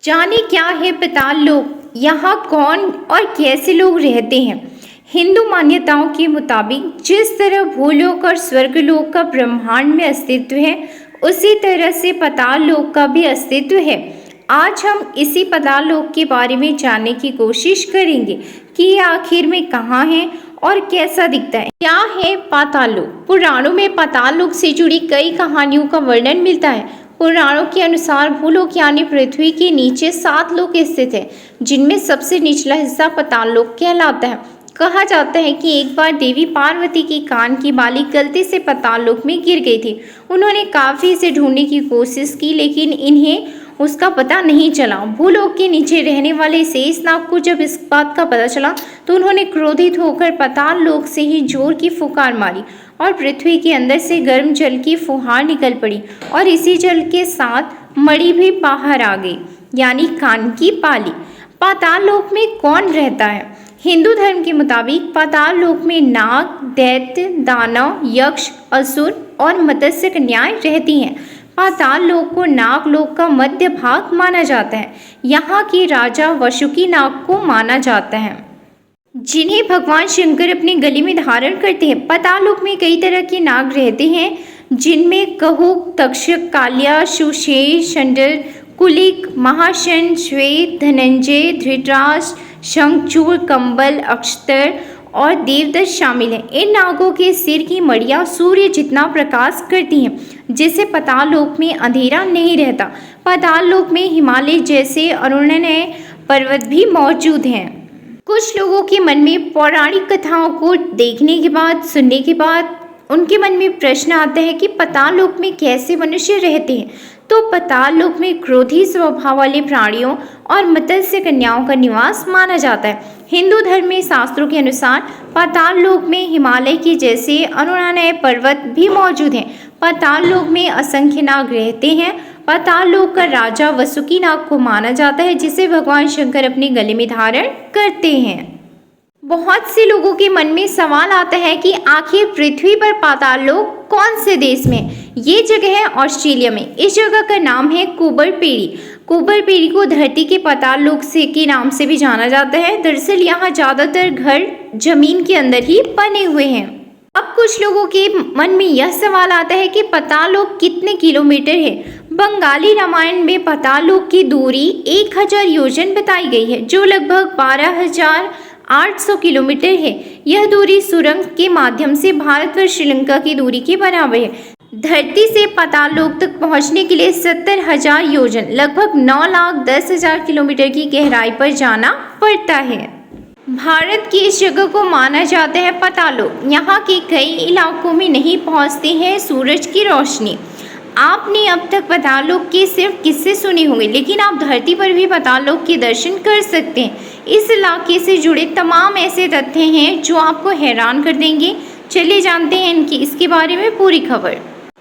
जाने क्या है पाताल लोक, यहाँ कौन और कैसे लोग रहते हैं। हिंदू मान्यताओं के मुताबिक जिस तरह भूलोक और स्वर्गलोक का ब्रह्मांड में अस्तित्व है, उसी तरह से पाताल लोक का भी अस्तित्व है। आज हम इसी पाताल लोक के बारे में जानने की कोशिश करेंगे कि ये आखिर में कहाँ है और कैसा दिखता है। क्या है पाताल लोक? पुराणों में पाताल लोक से जुड़ी कई कहानियों का वर्णन मिलता है। पुराणों के अनुसार भूलोक यानी पृथ्वी के नीचे 7 लोक स्थित है, जिनमें सबसे निचला हिस्सा पाताल लोक कहलाता है। कहा जाता है कि एक बार देवी पार्वती की कान की बाली गलती से पाताल लोक में गिर गई थी। उन्होंने काफी इसे ढूंढने की कोशिश की, लेकिन इन्हें उसका पता नहीं चला। भूलोक के नीचे रहने वाले शेषनाग को जब इस बात का पता चला तो उन्होंने क्रोधित होकर पाताल लोक से ही जोर की फुकार मारी और पृथ्वी के अंदर से गर्म जल की फुहार निकल पड़ी और इसी जल के साथ मणि भी बाहर आ गई, यानी कान की बाली। पाताल लोक में कौन रहता है? हिंदू धर्म के मुताबिक पाताल लोक में नाग, दैत्य, दानव, यक्ष, असुर और मत्स्य कन्याएं रहती हैं। पाताल लोक को नाग लोक का मध्य भाग माना जाता है। यहाँ के राजा वासुकी नाग को माना जाता है, जिन्हें भगवान शंकर अपने गले में धारण करते हैं। पाताल लोक में कई तरह के नाग रहते हैं, जिनमें कहुक, तक्षक, कालिया, सुशेष, षंडर, कुलिक, महाशन, श्वेत, धनंजय, धृतराष्ट्र, शंखचूड़, कंबल, अक्षतर और देवदत्त शामिल हैं। इन नागों के सिर की मड़ियाँ सूर्य जितना प्रकाश करती हैं, जिससे पाताल लोक में अंधेरा नहीं रहता। पाताल लोक में हिमालय जैसे अरुणनीय पर्वत भी मौजूद हैं। कुछ लोगों के मन में पौराणिक कथाओं को देखने के बाद, सुनने के बाद उनके मन में प्रश्न आता है कि पाताल लोक में कैसे मनुष्य रहते हैं। तो पाताल लोक में क्रोधी स्वभाव वाले प्राणियों और मत्स्य कन्याओं का निवास माना जाता है। हिंदू धर्म में शास्त्रों के अनुसार पाताल लोक में हिमालय के जैसे अरुणनीय पर्वत भी मौजूद हैं। पाताल लोक में असंख्य नाग रहते हैं। पाताल लोक का राजा वासुकी नाग को माना जाता है, जिसे भगवान शंकर अपने गले में धारण करते हैं। बहुत से लोगों के मन में सवाल आता है कि आखिर पृथ्वी पर पाताल लोक कौन से देश में? ये जगह है ऑस्ट्रेलिया में। इस जगह का नाम है कुबर पेड़ी। कुबर पेड़ी को धरती के पाताल लोक से के नाम से भी जाना जाता है। दरअसल यहाँ ज्यादातर घर जमीन के अंदर ही बने हुए हैं। अब कुछ लोगों के मन में यह सवाल आता है कि पाताल लोक कितने किलोमीटर है? बंगाली रामायण में पाताल लोक की दूरी 1000 योजन बताई गई है, जो लगभग 12,800 किलोमीटर है। यह दूरी सुरंग के माध्यम से भारत व श्रीलंका की दूरी के बराबर है। धरती से पाताल लोक तक पहुंचने के लिए 70,000 योजन, लगभग 9,10,000 किलोमीटर की गहराई पर जाना पड़ता है। भारत की इस जगह को माना जाता है पाताल लोक। यहाँ के कई इलाकों में नहीं पहुँचती है सूरज की रोशनी। आपने अब तक पाताल लोक के सिर्फ किस्से सुने होंगे, लेकिन आप धरती पर भी पाताल लोक के दर्शन कर सकते हैं। इस इलाके से जुड़े तमाम ऐसे तथ्य हैं जो आपको हैरान कर देंगे। चलिए जानते हैं इसके बारे में पूरी खबर।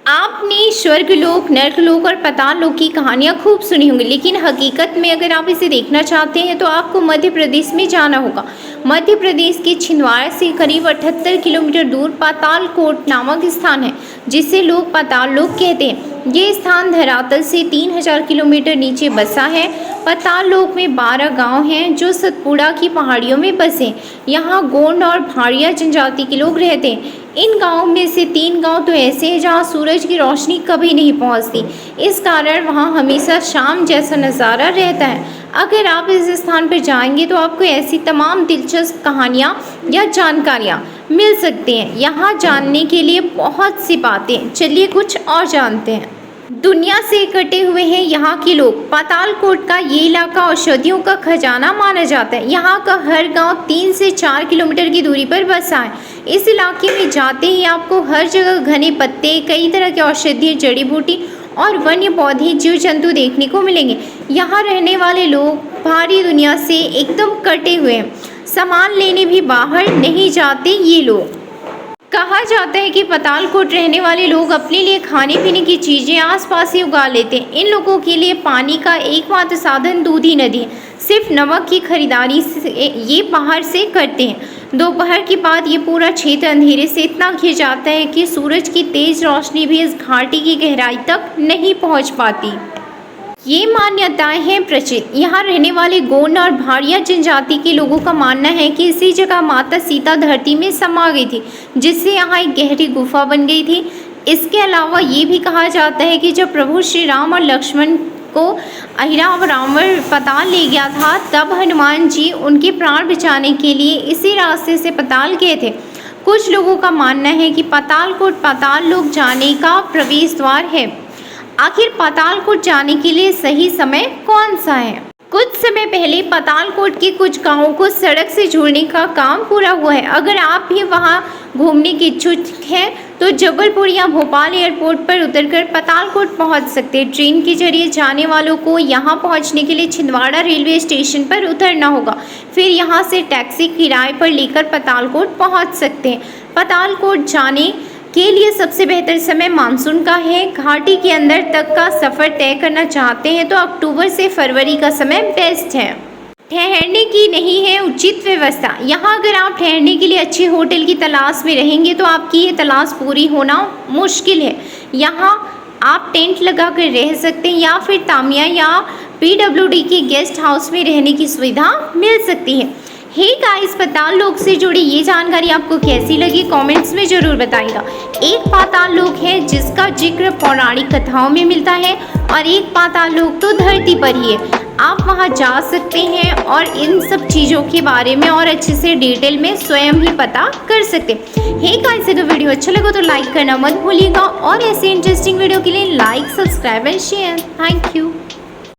आपने स्वर्गलोक, नरकलोक और पाताल लोक की कहानियाँ खूब सुनी होंगी, लेकिन हकीकत में अगर आप इसे देखना चाहते हैं तो आपको मध्य प्रदेश में जाना होगा। मध्य प्रदेश के छिंदवाड़ा से करीब 78 किलोमीटर दूर पातालकोट नामक स्थान है, जिसे लोग पाताल लोक कहते हैं। ये स्थान धरातल से 3000 किलोमीटर नीचे बसा है। पाताल लोक में 12 गांव हैं जो सतपुड़ा की पहाड़ियों में बसे। यहाँ गोंड और भाड़िया जनजाति के लोग रहते हैं। इन गांवों में से 3 गांव तो ऐसे हैं जहाँ सूरज की रोशनी कभी नहीं पहुँचती। इस कारण वहाँ हमेशा शाम जैसा नज़ारा रहता है। अगर आप इस स्थान पर जाएंगे तो आपको ऐसी तमाम दिलचस्प कहानियाँ या जानकारियाँ मिल सकती हैं। यहाँ जानने के लिए बहुत सी बातें। चलिए कुछ और जानते हैं। दुनिया से कटे हुए हैं यहाँ के लोग। पातालकोट का ये इलाका औषधियों का खजाना माना जाता है। यहाँ का हर गांव 3 से 4 किलोमीटर की दूरी पर बसा है। इस इलाके में जाते ही आपको हर जगह घने पत्ते, कई तरह के औषधीय जड़ी बूटी और वन्य पौधे, जीव जंतु देखने को मिलेंगे। यहाँ रहने वाले लोग बाहरी दुनिया से एकदम कटे हुए हैं। सामान लेने भी बाहर नहीं जाते ये लोग। कहा जाता है कि पातालकोट रहने वाले लोग अपने लिए खाने पीने की चीज़ें आसपास ही उगा लेते हैं। इन लोगों के लिए पानी का एकमात्र साधन दूधी नदी है। सिर्फ नमक की खरीदारी से ये बाहर से करते हैं। दोपहर के बाद ये पूरा क्षेत्र अंधेरे से इतना घिर जाता है कि सूरज की तेज रोशनी भी इस घाटी की गहराई तक नहीं पहुंच पाती। ये मान्यताएं हैं प्रचलित। यहाँ रहने वाले गोंड और भाड़िया जनजाति के लोगों का मानना है कि इसी जगह माता सीता धरती में समा गई थी, जिससे यहाँ एक गहरी गुफा बन गई थी। इसके अलावा ये भी कहा जाता है कि जब प्रभु श्री राम और लक्ष्मण को अहिराव रावण पाताल ले गया था, तब हनुमान जी उनके प्राण बचाने के लिए इसी रास्ते से पाताल गए थे। कुछ लोगों का मानना है कि पातालकोट पाताल लोक जाने का प्रवेश द्वार है। आखिर पातालकोट जाने के लिए सही समय कौन सा है? कुछ समय पहले पातालकोट के कुछ गांवों को सड़क से जोड़ने का काम पूरा हुआ है। अगर आप भी वहां घूमने के इच्छुक हैं तो जबलपुर या भोपाल एयरपोर्ट पर उतरकर पातालकोट पहुंच सकते हैं। ट्रेन के जरिए जाने वालों को यहां पहुंचने के लिए छिंदवाड़ा रेलवे स्टेशन पर उतरना होगा। फिर यहां से टैक्सी किराए पर लेकर पातालकोट पहुंच सकते हैं। पातालकोट जाने के लिए सबसे बेहतर समय मानसून का है। घाटी के अंदर तक का सफ़र तय करना चाहते हैं तो अक्टूबर से फरवरी का समय बेस्ट है। ठहरने की नहीं है उचित व्यवस्था। यहाँ अगर आप ठहरने के लिए अच्छे होटल की तलाश में रहेंगे तो आपकी ये तलाश पूरी होना मुश्किल है। यहाँ आप टेंट लगा कर रह सकते हैं या फिर तामिया या PWD के गेस्ट हाउस में रहने की सुविधा मिल सकती है। हे गाइस, पाताल लोक से जुड़ी ये जानकारी आपको कैसी लगी कमेंट्स में ज़रूर बताइएगा। एक पाताल लोक है जिसका जिक्र पौराणिक कथाओं में मिलता है और एक पाताल लोक तो धरती पर ही है। आप वहां जा सकते हैं और इन सब चीज़ों के बारे में और अच्छे से डिटेल में स्वयं ही पता कर सकते हैं। हे गाइस, अगर वीडियो अच्छा लगा तो लाइक करना मत भूलिएगा और ऐसे इंटरेस्टिंग वीडियो के लिए like, subscribe and share. Thank you.